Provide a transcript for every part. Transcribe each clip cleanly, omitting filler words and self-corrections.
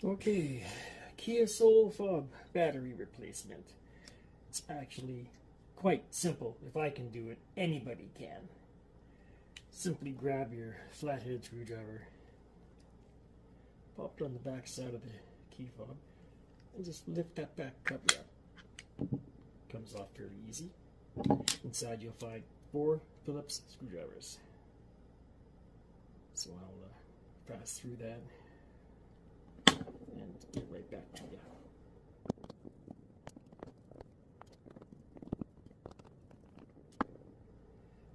Okay, Kia Soul FOB battery replacement. It's actually quite simple. If I can do it, anybody can. Simply grab your flathead screwdriver, pop it on the back side of the key fob, and just lift that back cover up. Comes off fairly easy. Inside you'll find 4 Phillips screwdrivers. So I'll pass through that and get right back to you.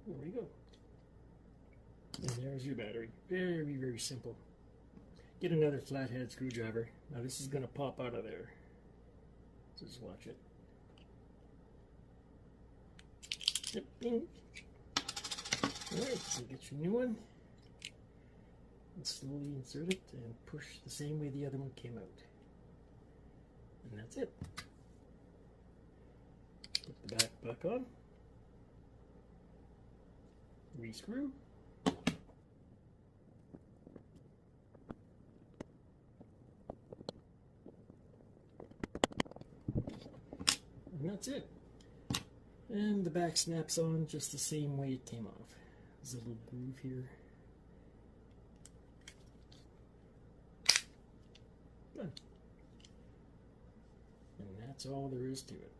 There we go. And there's your battery. Very, very simple. Get another flathead screwdriver. Now this is going to pop out of there. So just watch it. Yep, bing. Alright, so get your new one. And slowly insert it and push the same way the other one came out. And that's it. Put the back on. Rescrew. And that's it. And the back snaps on just the same way it came off. There's a little groove here. Done. And that's all there is to it.